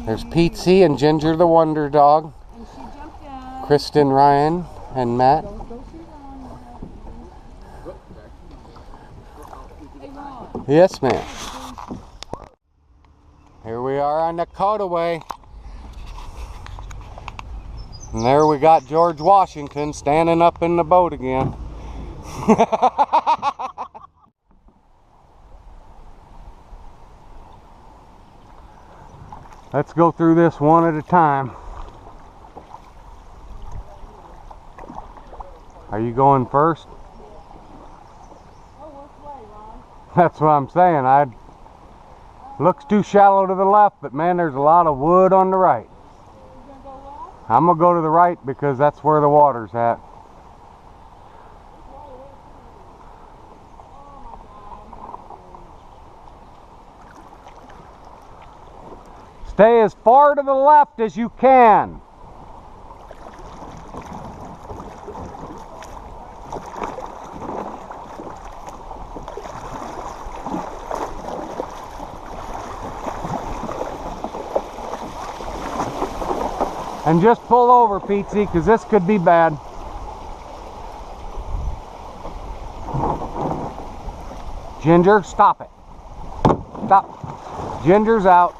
There's Petesy and Ginger the Wonder Dog. And she jumped down. Kristen, Ryan, and Matt. Don't sit on. Hey, Ron. Yes, ma'am. Here we are on the Canoe. And there we got George Washington standing up in the boat again. Let's go through this one at a time. Are you going first? That's what I'm saying. Looks too shallow to the left, but man, there's a lot of wood on the right. I'm gonna go to the right because that's where the water's at. Stay as far to the left as you can. And just pull over, Petesy, because this could be bad. Ginger, stop it. Stop. Ginger's out.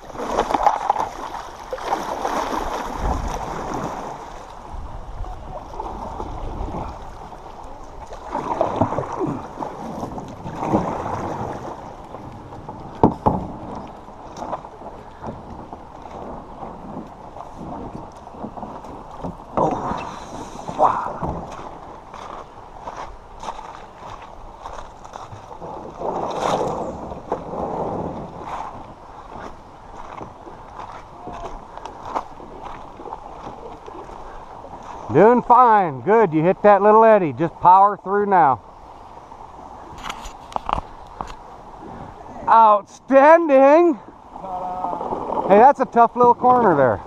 Doing fine. Good. You hit that little eddy. Just power through now. Outstanding. Hey, that's a tough little corner there.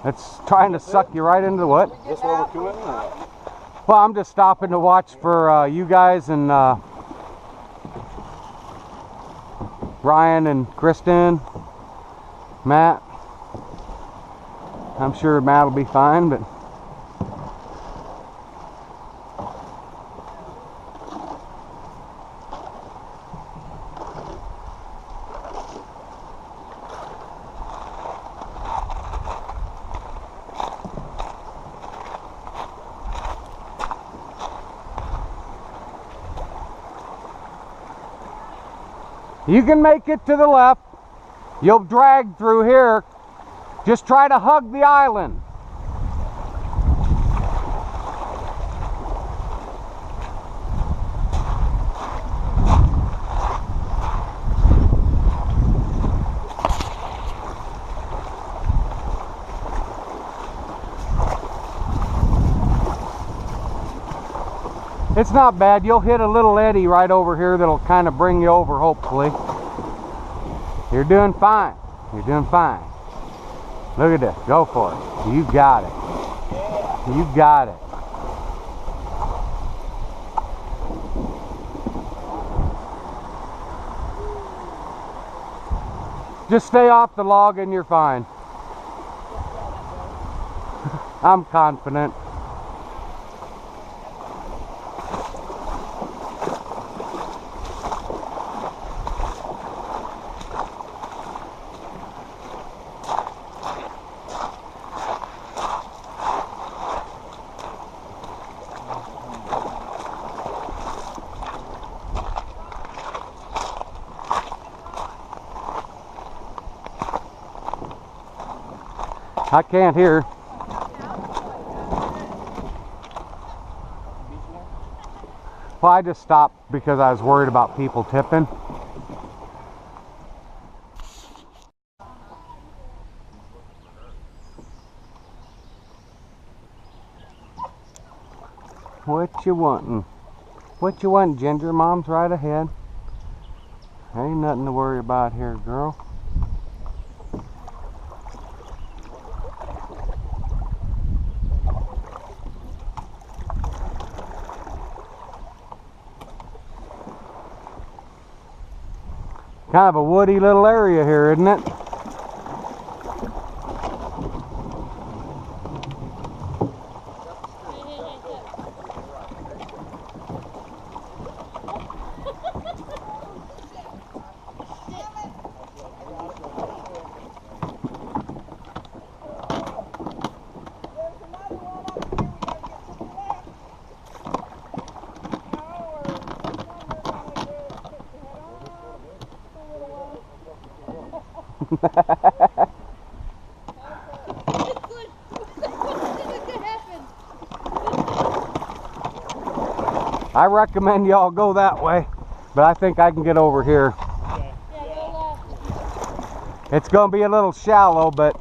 It's trying to suck you right into what? Is this where we're going? Well, I'm just stopping to watch for you guys and Ryan and Kristen, Matt. I'm sure Matt will be fine, but you can make it to the left. You'll drag through here. Just try to hug the island. It's not bad. You'll hit a little eddy right over here that'll kind of bring you over, hopefully. You're doing fine. You're doing fine. Look at this. Go for it. You got it. You got it. Just stay off the log and you're fine. I'm confident. I can't hear. Well, I just stopped because I was worried about people tipping. What you wantin'? What you want, Ginger? Mom's right ahead. There ain't nothing to worry about here, girl. Kind of a woody little area here, isn't it? I recommend y'all go that way, but I think I can get over here. It's going to be a little shallow, but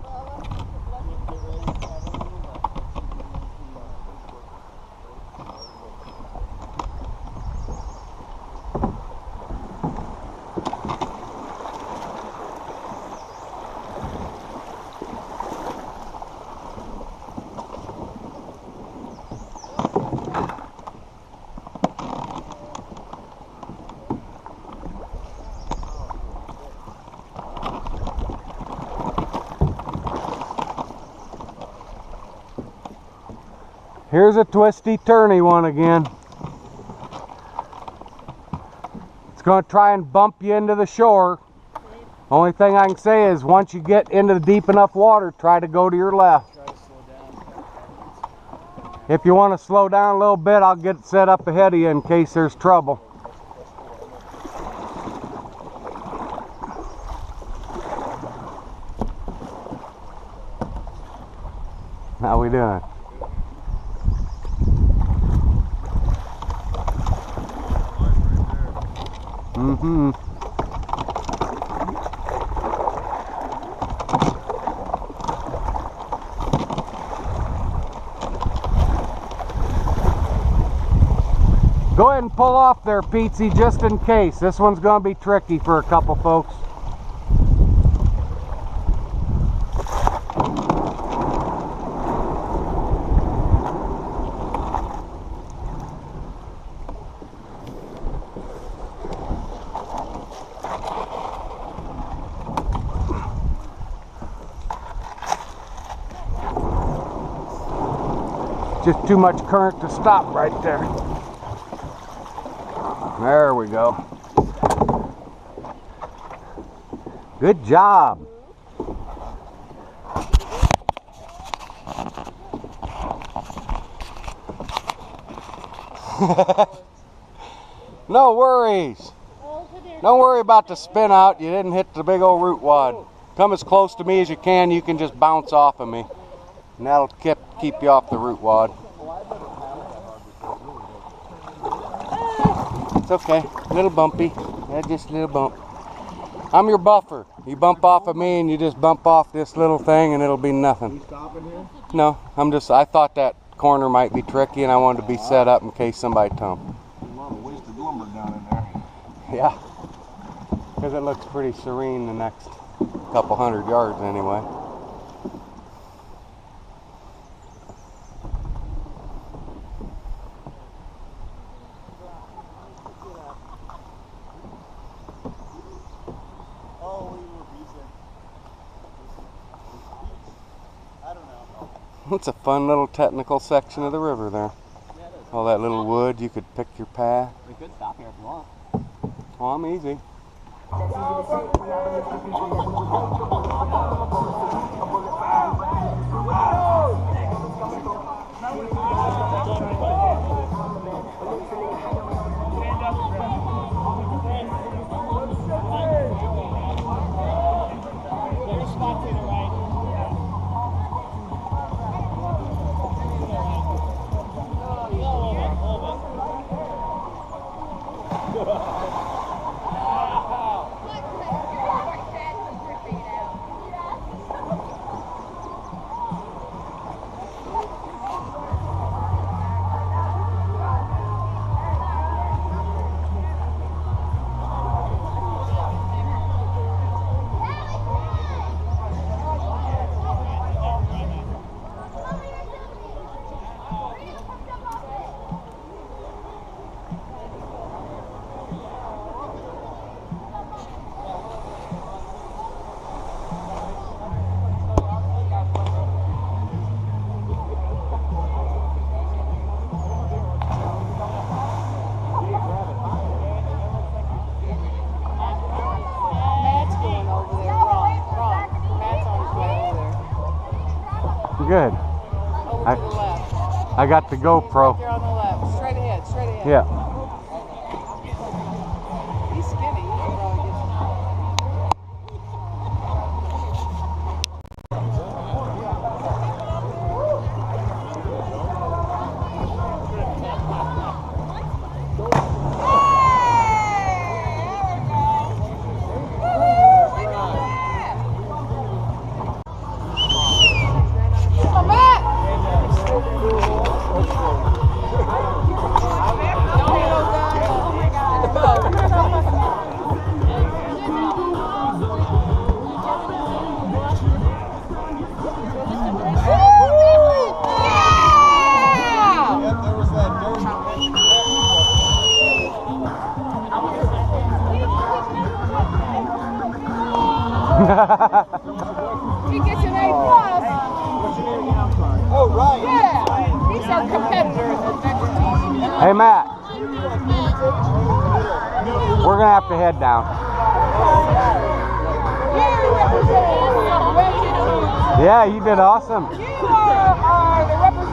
here's a twisty, turny one again. It's going to try and bump you into the shore. Only thing I can say is once you get into the deep enough water, try to go to your left. If you want to slow down a little bit, I'll get it set up ahead of you in case there's trouble. How we doing? Mm-hmm. Go ahead and pull off there, Petesy, just in case. This one's going to be tricky for a couple folks. Just too much current to stop right there. There we go. Good job. No worries. Don't worry about the spin out. You didn't hit the big old root wad. Come as close to me as you can. You can just bounce off of me. And that'll keep you off the root wad. It's okay. A little bumpy. Yeah, just a little bump. I'm your buffer. You bump off of me and you just bump off this little thing and it'll be nothing. You stopping here? No, I thought that corner might be tricky and I wanted to be set up in case somebody tumped. A lot of wasted lumber down in there. Yeah. Because it looks pretty serene the next couple hundred yards anyway. It's a fun little technical section of the river there. All that little wood, you could pick your path. We could stop here if you want. Oh, I'm easy. Good. I got the GoPro. Right there on the left. Straight ahead, straight ahead. Yeah. He's skinny. He can probably He gets an A+. Oh, right. Yeah, he's our competitor in the next team. Hey, Matt. We're going to have to head down. You represent Yeah, you did awesome. You are the representative